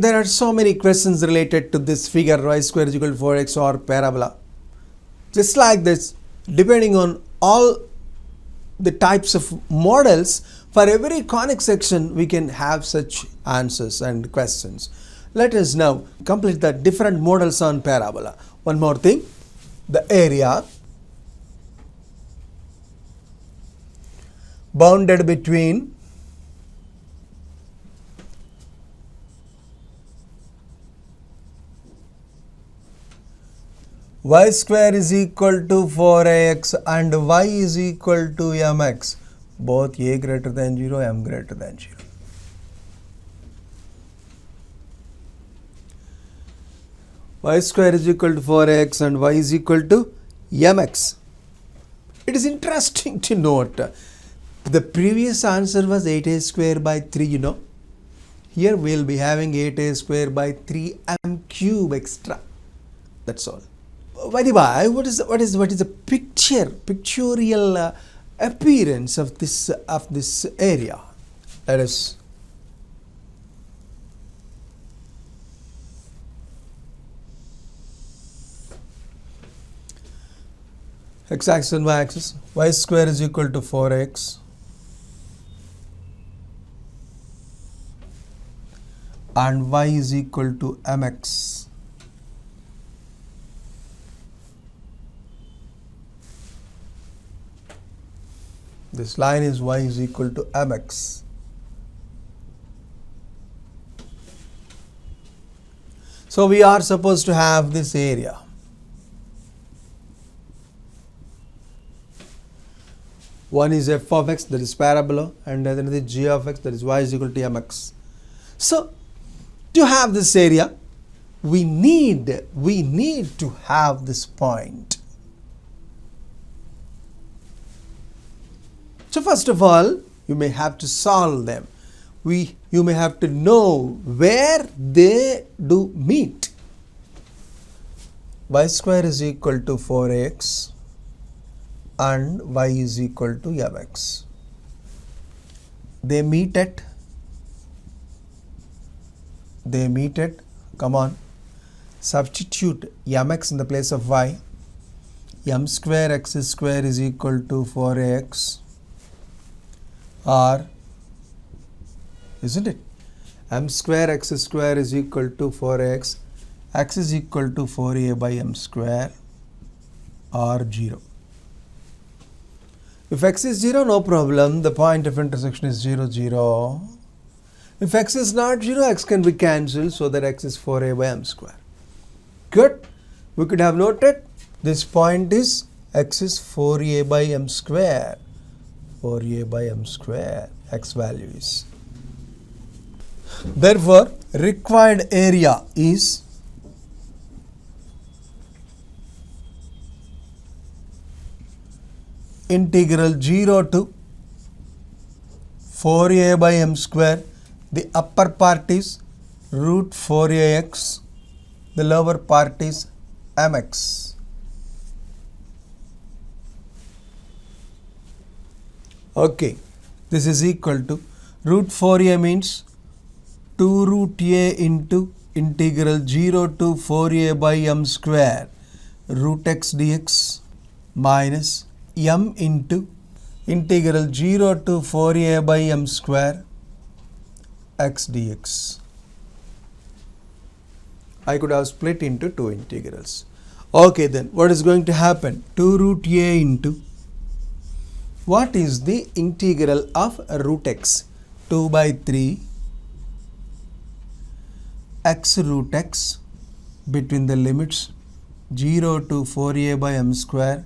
there are so many questions related to this figure y square is equal to 4x or parabola. Just like this, depending on all the types of models, for every conic section we can have such answers and questions. Let us now complete the different models on parabola. One more thing, the area bounded between y square is equal to 4ax and y is equal to mx, both a greater than 0, m greater than 0. Y square is equal to 4ax and y is equal to mx. It is interesting to note, the previous answer was 8a square by 3, you know. Here we will be having 8a square by 3m cube extra. That's all. By the way, what is the pictorial appearance of this area? Let us x-axis and y-axis. Y square is equal to 4x and y is equal to mx. This line is y is equal to mx. So we are supposed to have this area. One is f of x, that is parabola, and another is g of x, that is y is equal to mx. So to have this area, we need to have this point. So first of all, you may have to solve them. You may have to know where they do meet. Y square is equal to 4x and y is equal to mx. They meet at, come on, substitute mx in the place of y. M square x square is equal to 4ax. Or, isn't it? M square x square is equal to 4x, x is equal to 4a by m square, or 0. If x is 0, no problem, the point of intersection is 0, 0. If x is not 0, x can be cancelled, so that x is 4a by m square. Good. We could have noted this point is x is 4a by m square. 4a by m square, x value is. Therefore, required area is integral 0 to 4a by m square. The upper part is root 4ax, the lower part is mx. Okay, this is equal to root 4a means 2 root a into integral 0 to 4a by m square root x dx minus m into integral 0 to 4a by m square x dx. I could have split into two integrals. Okay, then what is going to happen? 2 root a into, what is the integral of root x? 2 by 3 x root x between the limits 0 to 4a by m square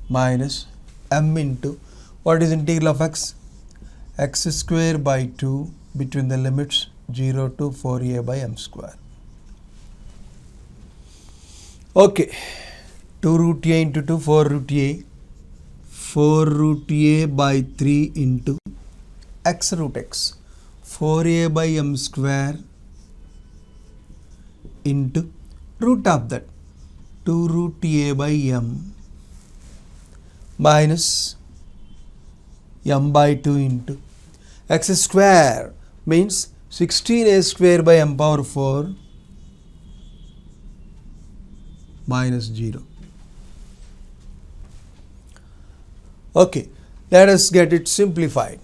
minus m into, what is integral of x? X square by 2 between the limits 0 to 4a by m square. Okay, 2 root a into 2, 4 root a. 4 root a by 3 into x root x, 4a by m square into root of that 2 root a by m minus m by 2 into x square means 16a square by m power 4 minus 0. Okay, let us get it simplified.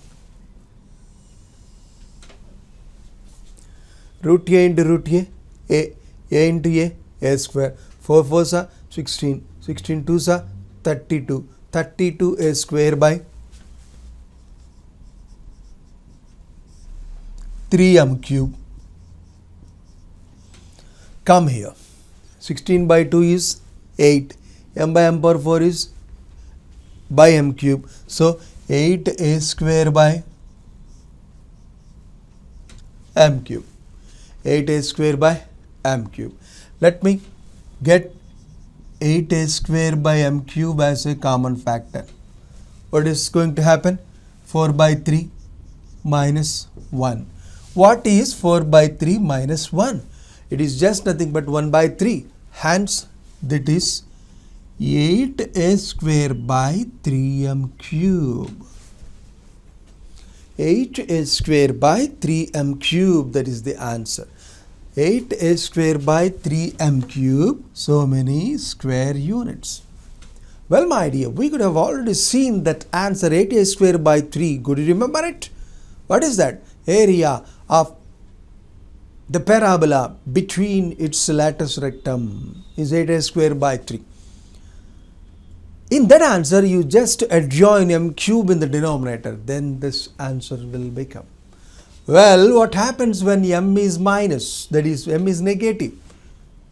Root a into root a into a square. 4 4s are 16, 16 2s are 32, 32 a square by 3m cube. Come here. 16 by 2 is 8. M by m power 4 is by m cube. So 8a square by m cube. 8a square by m cube. Let me get 8a square by m cube as a common factor. What is going to happen? 4 by 3 minus 1. What is 4 by 3 minus 1? It is just nothing but 1 by 3. Hence, that is 8a square by 3m cube. 8a square by 3m cube, that is the answer. 8a square by 3m cube, so many square units. Well, my dear, we could have already seen that answer 8a square by 3. Could you remember it? What is that? Area of the parabola between its lateral rectum is 8a square by 3. In that answer, you just adjoin m cube in the denominator. Then this answer will become. Well, what happens when m is minus? That is, m is negative.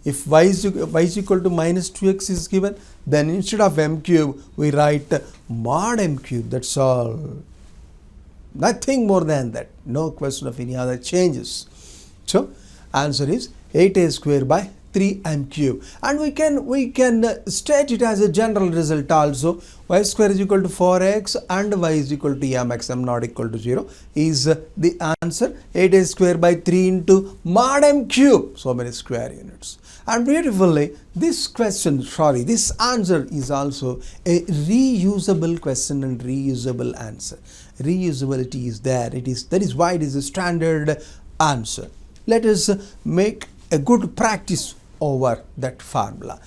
If y is equal to minus 2x is given, then instead of m cube, we write mod m cube. That's all. Nothing more than that. No question of any other changes. So, answer is 8a square by 3m cube. And we can state it as a general result also. Y square is equal to 4x and y is equal to mx, m not equal to 0 is the answer. 8a square by 3 into mod m cube. So many square units. And beautifully, this answer is also a reusable question and reusable answer. Reusability is there. That is why it is a standard answer. Let us make a good practice over that formula.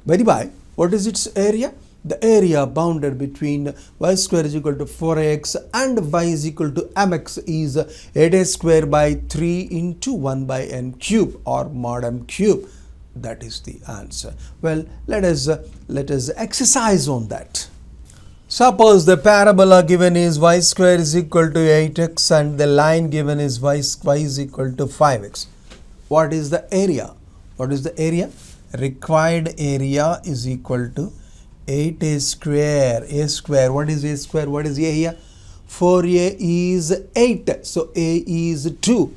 By the by, what is its area? The area bounded between y square is equal to 4x and y is equal to mx is 8a square by 3 into 1 by m cube or mod m cube. That is the answer. Well, let us exercise on that. Suppose the parabola given is y square is equal to 8x and the line given is y is equal to 5x. What is the area? What is the area? Required area is equal to 8a square. A square. What is a square? What is a here? 4a is 8. So a is 2.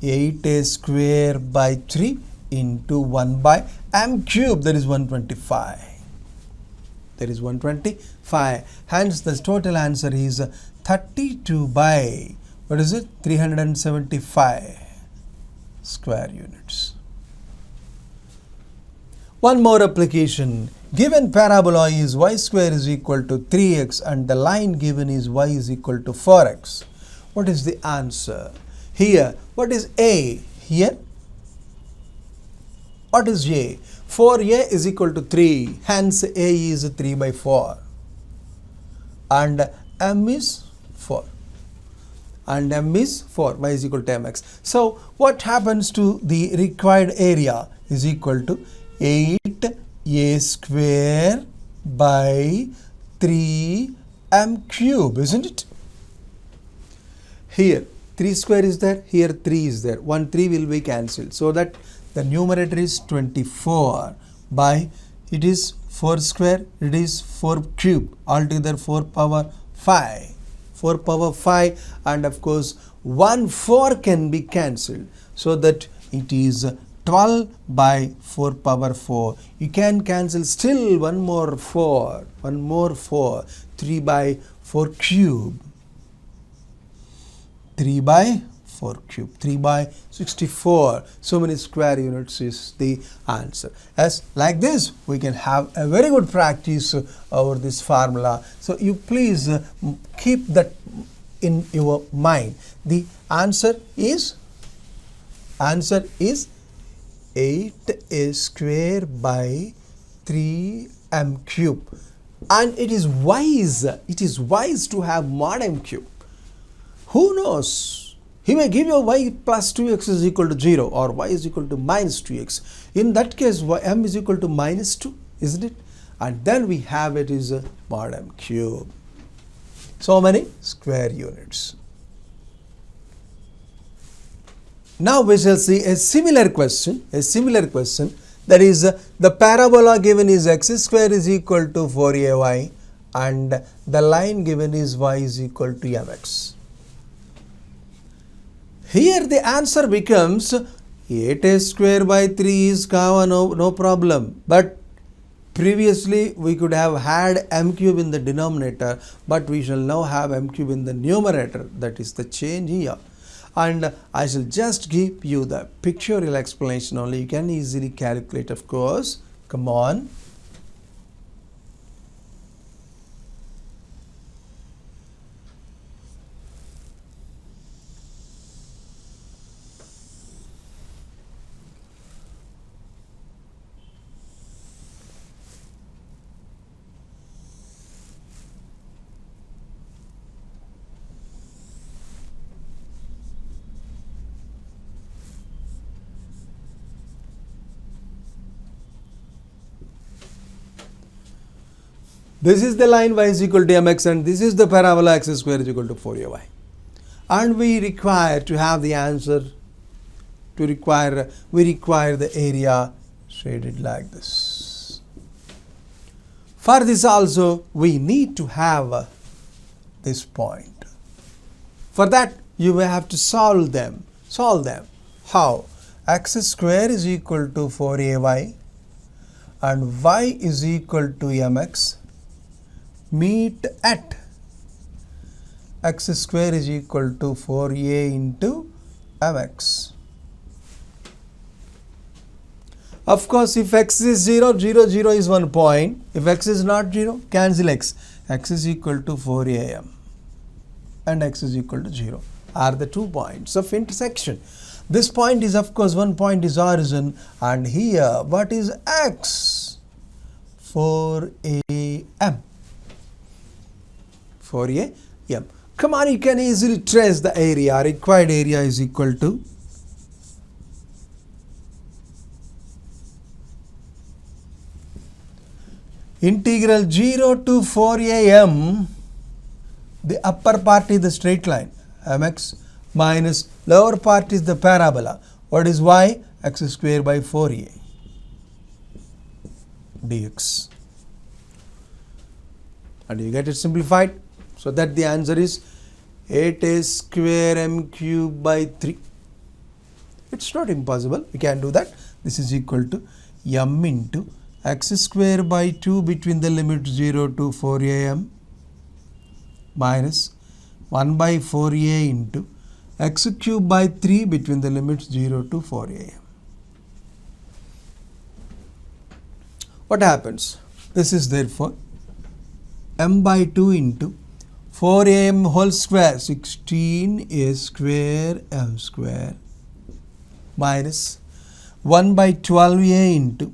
8a square by 3 into 1 by m cube. That is 125. That is 125. Hence, the total answer is 32 by, what is it? 375 square units. One more application. Given parabola is y square is equal to 3x and the line given is y is equal to 4x. What is the answer? Here, what is a? Here, what is a? 4a is equal to 3. Hence, a is 3 by 4. And m is 4. And m is 4. Y is equal to mx. So, what happens to the required area is equal to 8a square by 3m cube, isn't it? Here 3 square is there, here 3 is there. 1 3 will be cancelled. So that the numerator is 24 by, it is 4 square, it is 4 cube, altogether 4 power 5. 4 power 5 and of course 1 4 can be cancelled. So that it is 12 by 4 power 4. You can cancel still one more 4. 3 by 4 cube. 3 by 4 cube. 3 by 64. So many square units is the answer. As like this, we can have a very good practice over this formula. So you please keep that in your mind. The answer is 8 square by 3m cube, and it is wise to have mod m cube. Who knows, he may give you y plus 2x is equal to 0 or y is equal to minus 2x. In that case m is equal to minus 2, isn't it? And then we have it is a mod m cube. So many square units. Now we shall see a similar question, that is the parabola given is x square is equal to 4ay and the line given is y is equal to mx. Here the answer becomes 8 square by 3 is common, no problem, but previously we could have had m cube in the denominator, but we shall now have m cube in the numerator. That is the change here. And I shall just give you the pictorial explanation only. You can easily calculate, of course. Come on. This is the line y is equal to mx and this is the parabola x square is equal to 4ay. And we require to have the answer, we require the area shaded like this. For this also we need to have this point. For that you will have to solve them. How? X square is equal to 4ay and y is equal to mx. Meet at x square is equal to 4a into mx. Of course, if x is 0, 0, 0 is 1 point. If x is not 0, cancel x. X is equal to 4am and x is equal to 0 are the 2 points of intersection. This point is, of course, 1 point is origin, and here what is x? 4am. 4am. Come on, you can easily trace the area. Required area is equal to integral 0 to 4am. The upper part is the straight line mx minus lower part is the parabola. What is y? X square by 4a dx. And you get it simplified. So that the answer is 8a square m cube by 3. It's not impossible. We can do that. This is equal to m into x square by 2 between the limit 0 to 4am minus 1 by 4a into x cube by 3 between the limits 0 to 4am. What happens? This is therefore m by 2 into 4am whole square, 16a square m square minus 1 by 12a into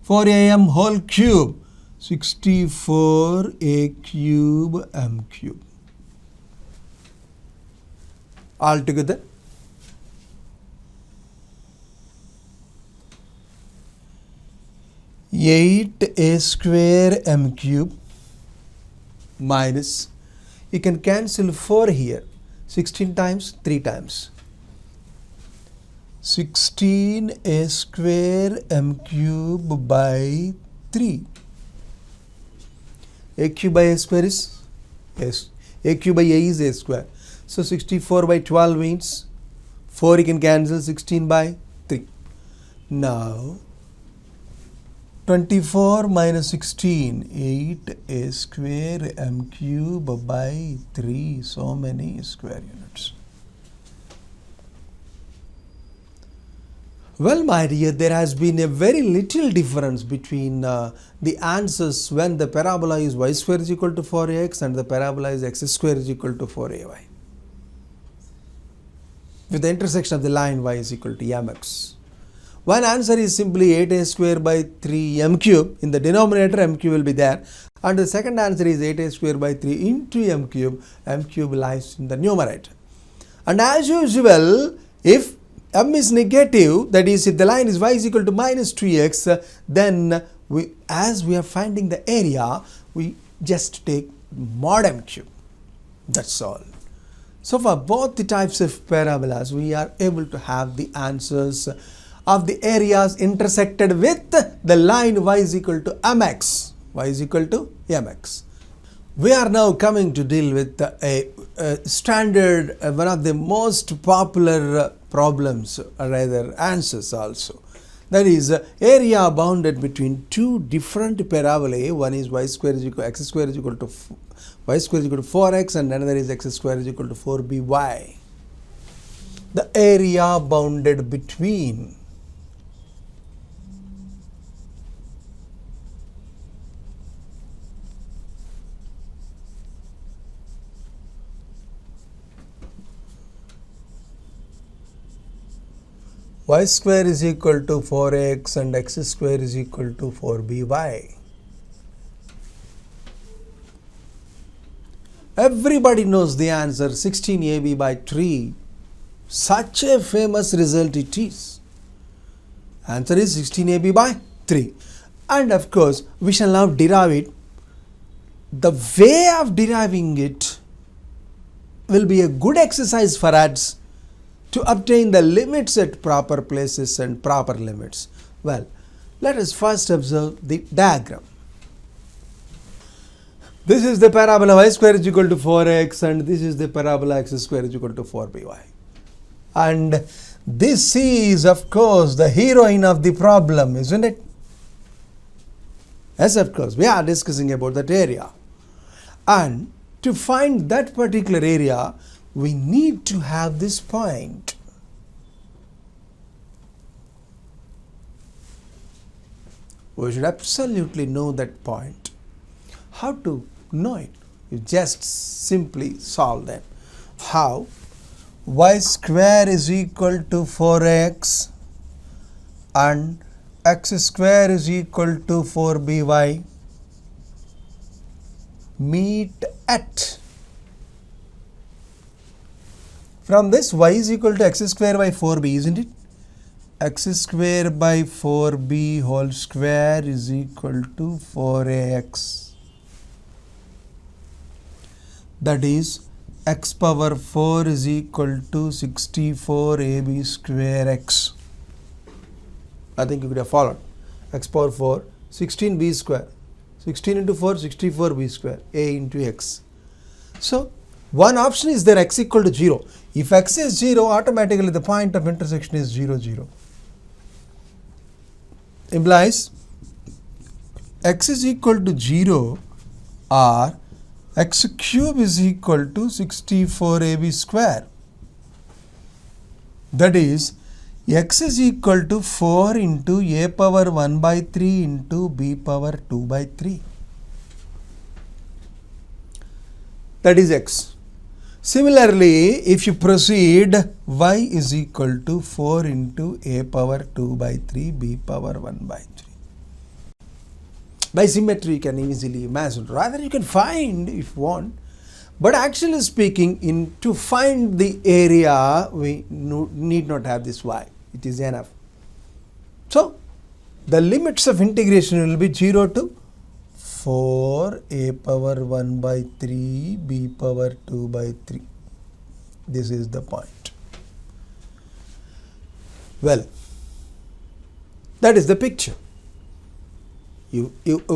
4am whole cube, 64a cube m cube. Altogether 8a square m cube minus, you can cancel 4 here, 16 times 3 times, 16a square m cube by 3. A cube by a square is s. A cube by a is a square. So 64 by 12 means 4 you can cancel, 16 by 3. Now 24 minus 16, 8a square m cube by 3, so many square units. Well, my dear, there has been a very little difference between the answers when the parabola is y square is equal to 4ax and the parabola is x square is equal to 4ay. With the intersection of the line y is equal to mx. One answer is simply 8a square by 3 m cube. In the denominator, m cube will be there. And the second answer is 8a square by 3 into m cube. M cube lies in the numerator. And as usual, if m is negative, that is if the line is y is equal to minus 2x, then as we are finding the area, we just take mod m cube. That's all. So for both the types of parabolas, we are able to have the answers of the areas intersected with the line y is equal to mx. Y is equal to mx. We are now coming to deal with a standard, one of the most popular problems, or rather answers also. That is area bounded between two different parabolae. One is y square is equal x square is equal to y square is equal to 4x and another is x square is equal to 4by. The area bounded between y square is equal to 4x and x square is equal to 4by. Everybody knows the answer, 16ab by 3. Such a famous result it is. Answer is 16ab by 3. And of course, we shall now derive it. The way of deriving it will be a good exercise for us to obtain the limits at proper places and proper limits. Well, let us first observe the diagram. This is the parabola y square is equal to 4x and this is the parabola x square is equal to 4by. And this is of course the heroine of the problem, isn't it? Yes, of course, we are discussing about that area. And to find that particular area, we need to have this point. We should absolutely know that point. How to know it? You just simply solve them. How? Y square is equal to 4x and x square is equal to 4by meet at. From this, y is equal to x square by 4b, isn't it? X square by 4b whole square is equal to 4ax. That is, x power 4 is equal to 64ab square x. I think you could have followed. X power 4, 16b square. 16 into 4, 64b square. A into x. So, one option is there, x equal to 0. If x is 0, automatically the point of intersection is 0, 0. Implies x is equal to 0 or x cube is equal to 64ab square. That is, x is equal to 4 into a power 1 by 3 into b power 2 by 3. That is x. Similarly, if you proceed, y is equal to 4 into a power 2 by 3 b power 1 by 3. By symmetry, you can easily imagine. Rather, you can find if you want. But actually speaking, to find the area, we need not have this y. It is enough. So, the limits of integration will be 0 to 4 a power 1 by 3 b power 2 by 3. This is the point. Well, that is the picture. You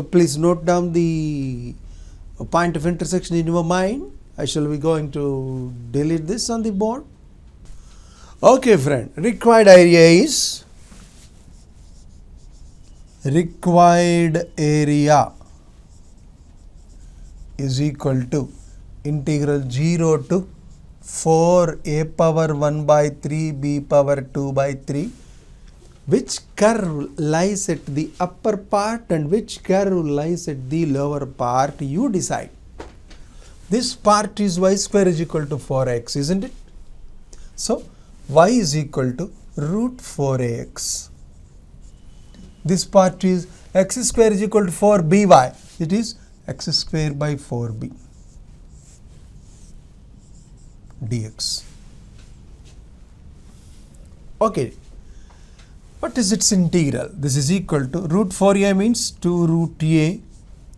please note down the point of intersection in your mind. I shall be going to delete this on the board. Okay, friend. Required area is equal to integral 0 to 4 a power 1 by 3 b power 2 by 3 which curve lies at the upper part and which curve lies at the lower part, you decide. This part is y square is equal to 4x, isn't it? So y is equal to root 4ax. This part is x square is equal to 4by. It is x square by 4b dx. Okay. What is its integral? This is equal to root 4a means 2 root a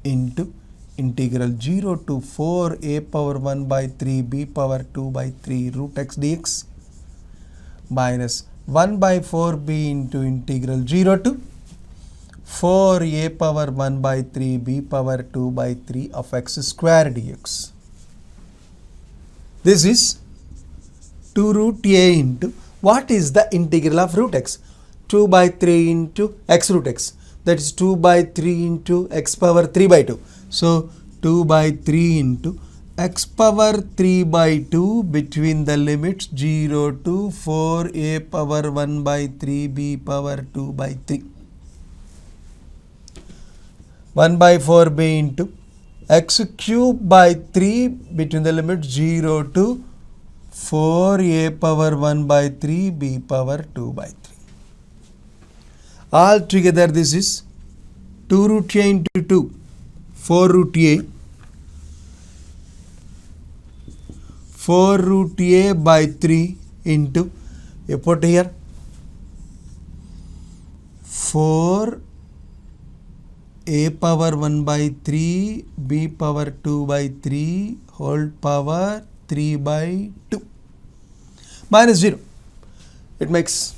into integral 0 to 4a power 1 by 3 b power 2 by 3 root x dx minus 1 by 4b into integral 0 to 4a power 1 by 3 b power 2 by 3 of x square dx. This is 2 root a into, what is the integral of root x? 2 by 3 into x root x, that is 2 by 3 into x power 3 by 2. So 2 by 3 into x power 3 by 2 between the limits 0 to 4a power 1 by 3 b power 2 by 3. 1 by 4b into x cube by 3 between the limits 0 to 4a power 1 by 3 b power 2 by 3. Altogether this is 2 root a into 2, 4 root a, 4 root a by 3 into, you put here 4 a power 1 by 3 b power 2 by 3 whole power 3 by 2 minus 0. It makes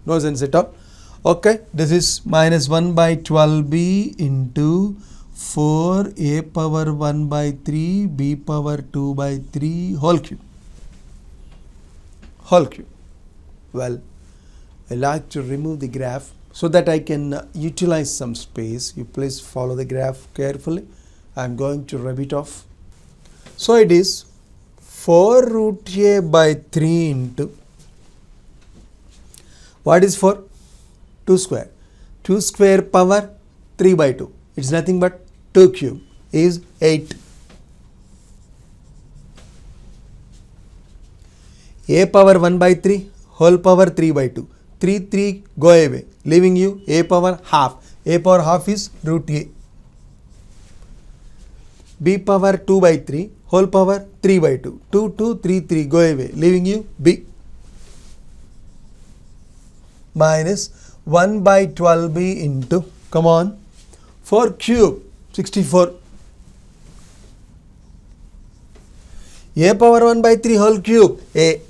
no sense at all. Okay, this is minus 1 by 12b into 4a power 1 by 3 b power 2 by 3 whole cube. Whole cube. Well, I like to remove the graph so that I can utilize some space. You please follow the graph carefully. I am going to rub it off. So it is 4 root a by 3 into, what is 4? 2 square. 2 square power 3 by 2. It's nothing but 2 cube is 8. A power 1 by 3 whole power 3 by 2. 3 go away, leaving you a power half. A power half is root a. B power 2 by 3 whole power 3 by 2. 3 go away, leaving you b minus 1 by 12b into, come on, 4 cube 64. A power 1 by 3 whole cube a.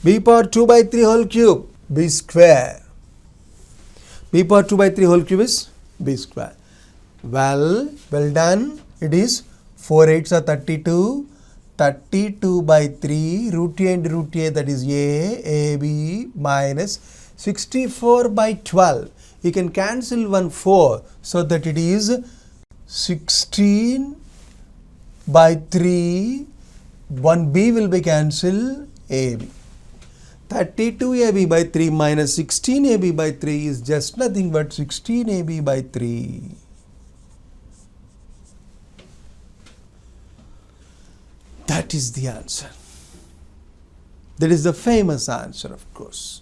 B power 2 by 3 whole cube b square. B power 2 by 3 whole cube is b square. Well done. It is 4 8s are 32. 32 by 3 root a and root a, that is a b minus 64 by 12. You can cancel 1 4, so that it is 16 by 3. 1b will be cancelled, ab. 32ab by 3 minus 16ab by 3 is just nothing but 16ab by 3. That is the answer. That is the famous answer, of course.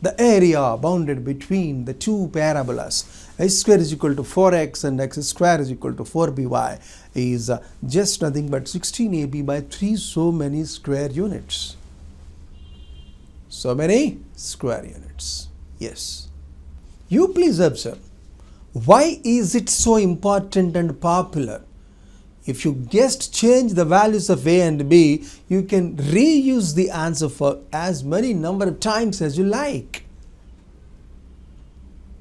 The area bounded between the two parabolas x square is equal to 4x and x square is equal to 4by is just nothing but 16ab by 3, so many square units. So many square units. Yes. You please observe. Why is it so important and popular? If you just change the values of a and b, you can reuse the answer for as many number of times as you like.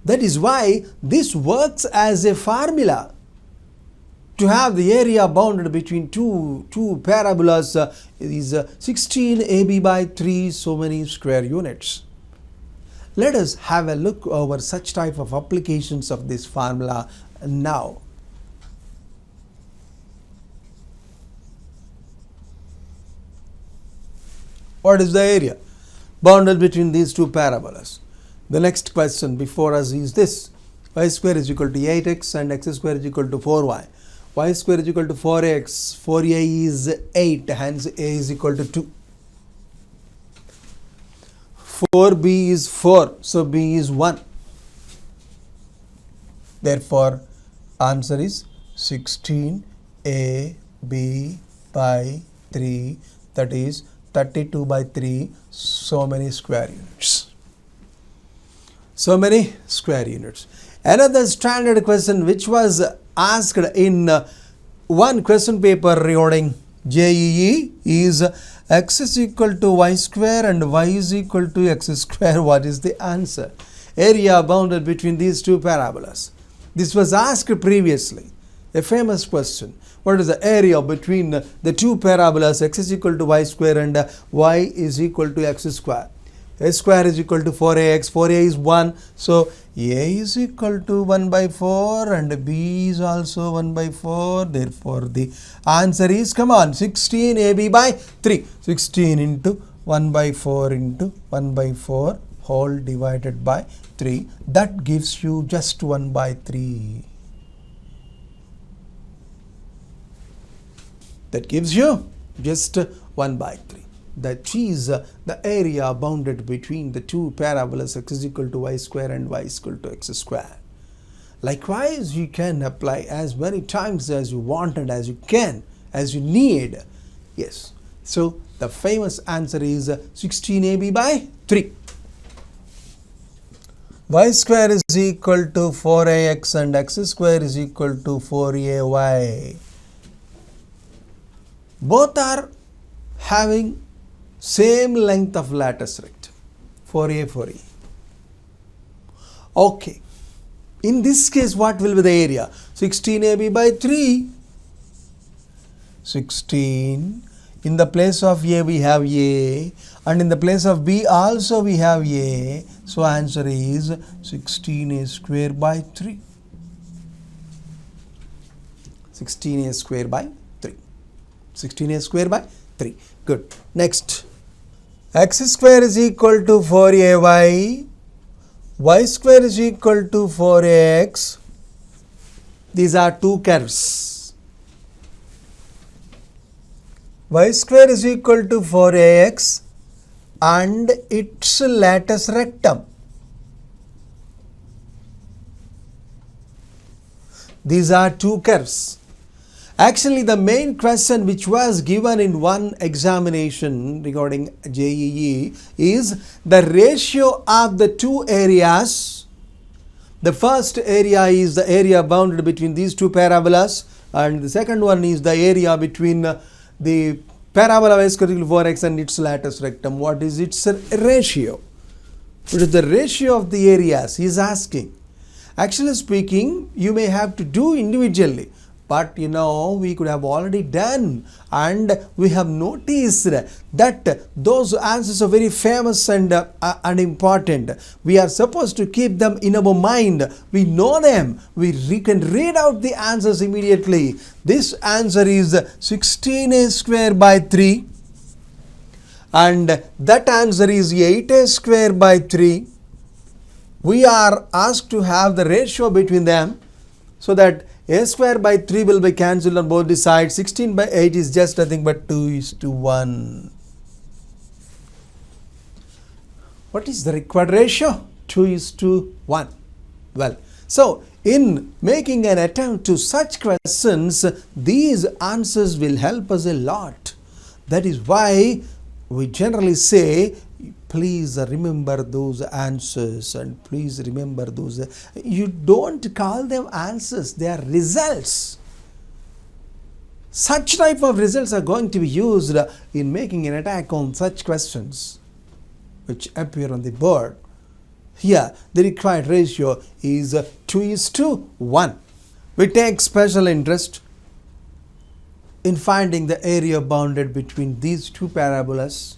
That is why this works as a formula to have the area bounded between two parabolas is 16ab by 3, so many square units. Let us have a look over such type of applications of this formula now. What is the area? bounded between these two parabolas. The next question before us is this. Y square is equal to 8x and x square is equal to 4y. Y square is equal to 4x, 4a is 8, hence a is equal to 2. 4b is 4, so b is 1. Therefore, answer is 16ab by 3, that is 32 by 3, so many square units. So many square units. Another standard question which was asked in one question paper regarding JEE is x is equal to y square and y is equal to x square. What is the answer? Area bounded between these two parabolas. This was asked previously, a famous question. What is the area between the two parabolas x is equal to y square and y is equal to x square? A square is equal to 4ax, 4a is 1, so a is equal to 1 by 4 and b is also 1 by 4. Therefore, the answer is, come on, 16ab by 3. 16 into 1 by 4 into 1 by 4 whole divided by 3. That gives you just 1 by 3. That gives you just 1 by 3. That is the area bounded between the two parabolas x is equal to y square and y is equal to x square. Likewise, you can apply as many times as you want and as you can, as you need. Yes. So, the famous answer is 16ab by 3. Y square is equal to 4ax and x square is equal to 4ay. Both are having same length of lattice rectum, 4a, 4e. Okay. In this case, what will be the area? 16ab by 3. 16. In the place of a, we have a. And in the place of b also we have a. So, answer is 16a square by 3. 16a square by 3. 16a square by 3. Good. Next. X square is equal to 4ay, y square is equal to 4ax. These are two curves. Y square is equal to 4ax and its lattice rectum. These are two curves. Actually, the main question which was given in one examination regarding JEE is the ratio of the two areas. The first area is the area bounded between these two parabolas, and the second one is the area between the parabola y square equal to 4x and its lattice rectum. What is its ratio? What is the ratio of the areas? He is asking. Actually speaking, you may have to do individually. But we could have already done, and we have noticed that those answers are very famous and important. We are supposed to keep them in our mind. We know them. We can read out the answers immediately. This answer is 16a square by 3. And that answer is 8a square by 3. We are asked to have the ratio between them so that a square by 3 will be cancelled on both the sides. 16 by 8 is just nothing but 2:1. What is the required ratio? 2:1. Well, so in making an attempt to such questions, these answers will help us a lot. That is why we generally say, please remember those answers and please remember those. You don't call them answers, they are results. Such type of results are going to be used in making an attack on such questions which appear on the board. Here, the required ratio is 2:1. We take special interest in finding the area bounded between these two parabolas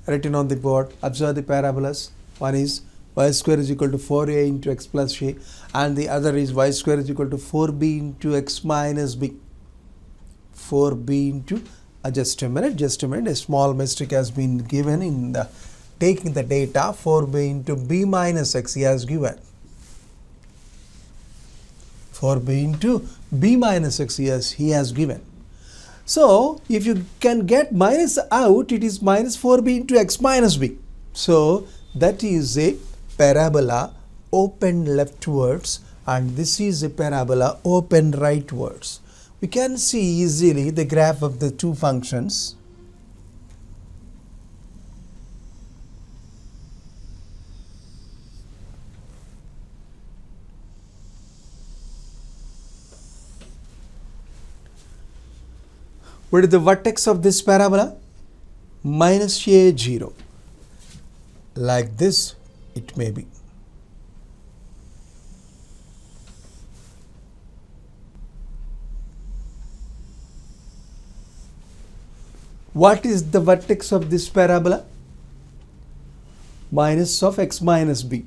written on the board. Observe the parabolas. One is y square is equal to 4a into x plus a, and the other is y square is equal to 4b into x minus b. 4b into, just a minute, a small mistake has been given in the taking the data 4b into b minus x he has given. 4b into b minus x he has given. So if you can get minus out, it is minus 4b into x minus b. So that is a parabola open leftwards and this is a parabola open rightwards. We can see easily the graph of the two functions. What is the vertex of this parabola? Minus a 0. Like this it may be. What is the vertex of this parabola? Minus of x minus b.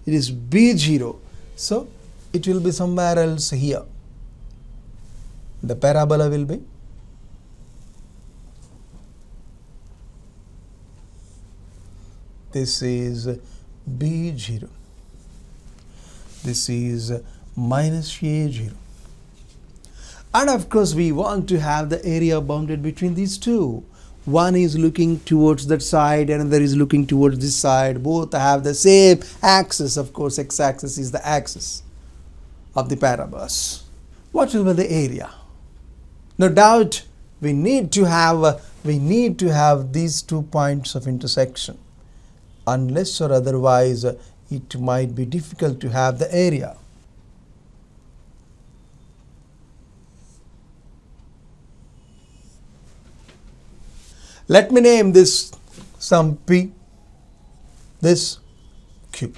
It is b0. So it will be somewhere else here. The parabola will be this is b0. This is minus a0. And of course we want to have the area bounded between these two. One is looking towards that side, another is looking towards this side. Both have the same axis. Of course, x-axis is the axis of the parabolas. What will be the area? No doubt we need to have these 2 points of intersection. Unless or otherwise it might be difficult to have the area. Let me name this some P, this Q.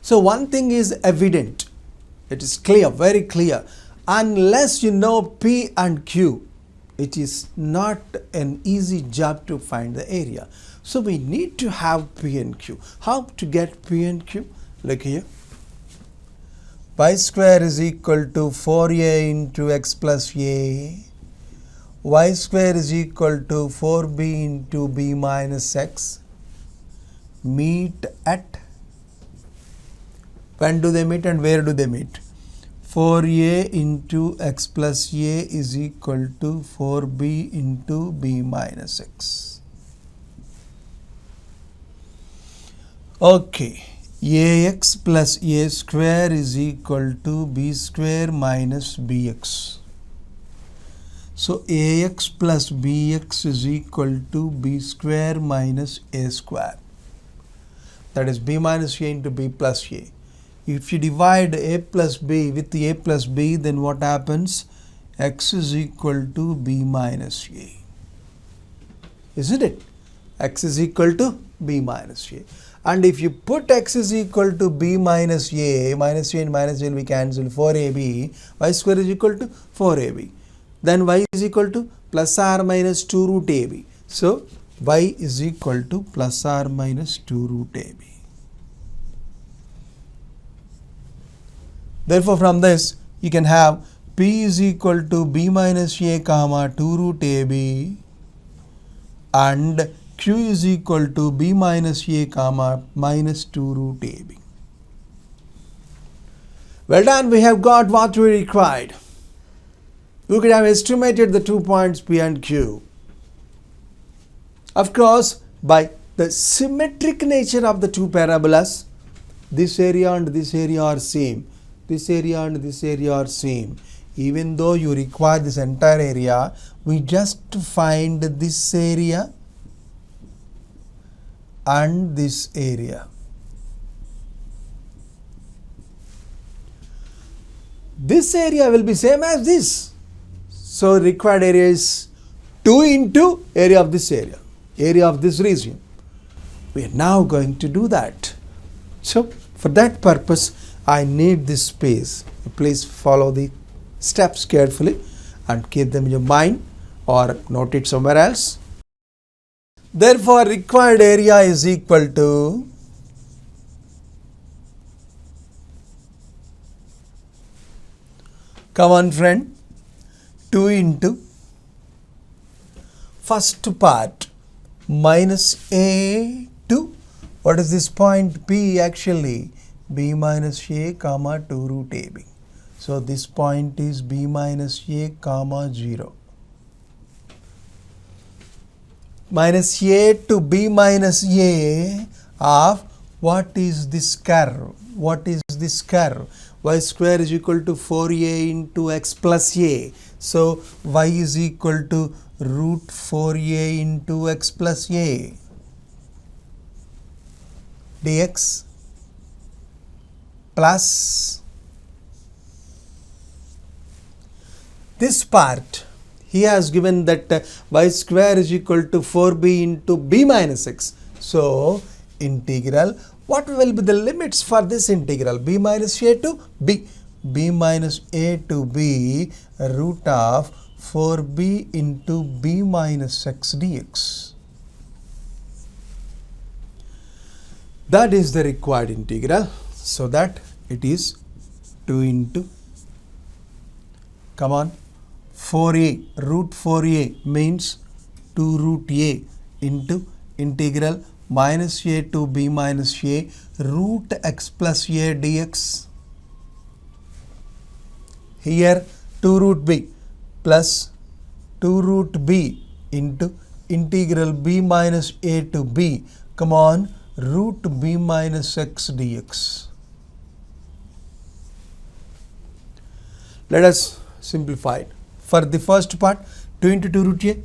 So one thing is evident, it is clear, very clear. Unless you know P and Q, it is not an easy job to find the area. So we need to have P and Q. How to get P and Q? Look here. Y square is equal to 4a into x plus a. Y square is equal to 4b into b minus x. Meet at, when do they meet and where do they meet? 4a into x plus a is equal to 4b into b minus x. Okay, ax plus a square is equal to b square minus bx. So ax plus bx is equal to b square minus a square. That is b minus a into b plus a. If you divide a plus b with a plus b, then what happens? X is equal to b minus a. Isn't it? X is equal to b minus a. And if you put x is equal to b minus a and minus a will be cancelled, 4ab, y square is equal to 4ab. Then y is equal to plus or minus 2 root ab. So y is equal to plus or minus 2 root ab. Therefore from this you can have p is equal to b minus a comma 2 root ab and q is equal to b minus a comma minus 2 root ab. Well done, we have got what we required. We could have estimated the 2 points P and Q. Of course, by the symmetric nature of the two parabolas, this area and this area are same. This area and this area are same. Even though you require this entire area, we just find this area and this area. This area will be same as this. So required area is 2 into area of this region. We are now going to do that. So for that purpose, I need this space. Please follow the steps carefully and keep them in your mind or note it somewhere else. Therefore, required area is equal to come on friend, 2 into first part minus a to, what is this point P actually? B minus a comma 2 root AB. So this point is B minus a comma 0. Minus a to B minus a of what is this curve? What is this curve? Y square is equal to 4a into x plus a. So y is equal to root 4a into x plus a dx plus this part. He has given that y square is equal to 4b into b minus x. So integral, what will be the limits for this integral? B minus a to b. B minus a to b root of 4b into b minus x dx. That is the required integral. So that it is 2 into, come on, 4a, root 4a means 2 root a into integral minus a to b minus a root x plus a dx. Here 2 root b plus 2 root b into integral b minus a to b, come on, root b minus x dx. Let us simplify it. For the first part, 2 into 2 root a,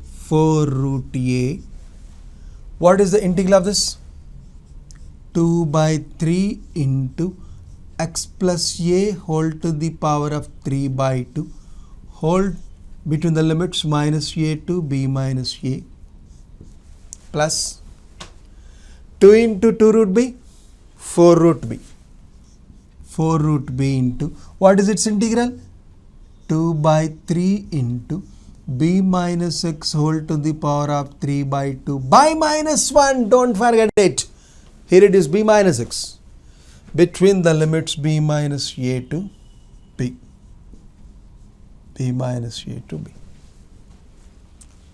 4 root a. What is the integral of this? 2 by 3 into x plus a whole to the power of 3 by 2 whole between the limits minus a to b minus a plus 2 into 2 root b, 4 root b. 4 root b into, what is its integral? 2 by 3 into b minus x whole to the power of 3 by 2 by minus 1. Don't forget it. Here it is b minus x between the limits b minus a to b. B minus a to b.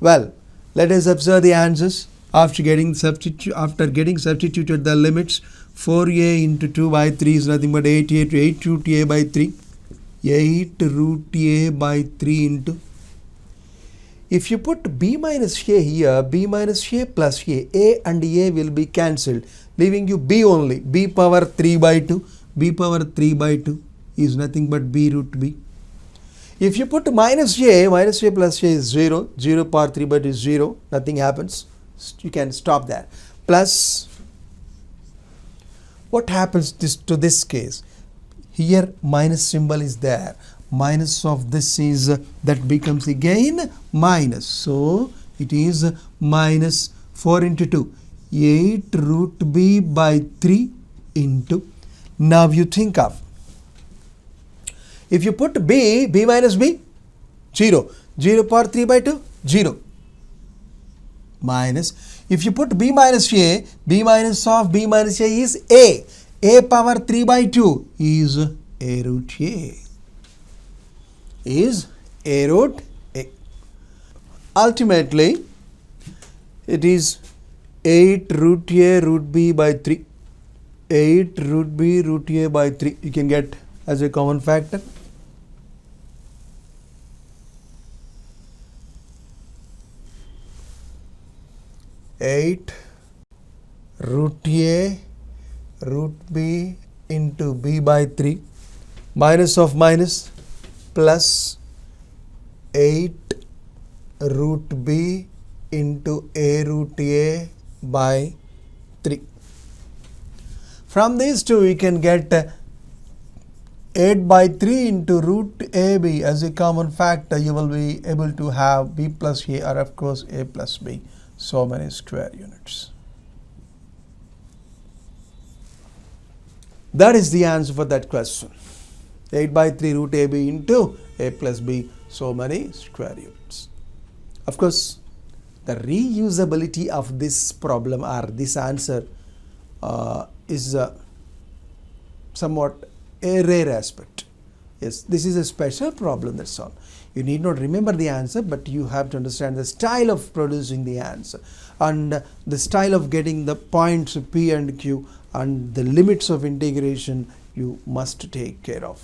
Well, let us observe the answers. After getting substituted the limits, 4a into 2 by 3 is nothing but 8a to 8 root a by 3. 8 root a by 3 into, if you put b minus a here, b minus a plus a and a will be cancelled, leaving you b only. B power 3 by 2, b power 3 by 2 is nothing but b root b. If you put minus a plus a is 0, 0 power 3 by 2 is 0, nothing happens. You can stop there. Plus, what happens to this case? Here minus symbol is there. Minus of this is, that becomes again minus. So, it is minus 4 into 2. 8 root b by 3 into, now you think of, if you put b minus b, 0. 0 power 3 by 2, 0. Minus, if you put b minus a, b minus of b minus a is a. A power 3 by 2 is a root a. Is a root a. Ultimately, it is 8 root a root b by 3. 8 root b root a by 3. You can get as a common factor. 8 root a root b into b by 3 minus of minus plus 8 root b into a root a by 3. From these two we can get 8 by 3 into root ab as a common factor. You will be able to have b plus a or of course a plus b. So many square units. That is the answer for that question. 8 by 3 root ab into a plus b, so many square units. Of course, the reusability of this problem or this answer is somewhat a rare aspect. Yes, this is a special problem, that's all. You need not remember the answer, but you have to understand the style of producing the answer and the style of getting the points P and Q and the limits of integration you must take care of.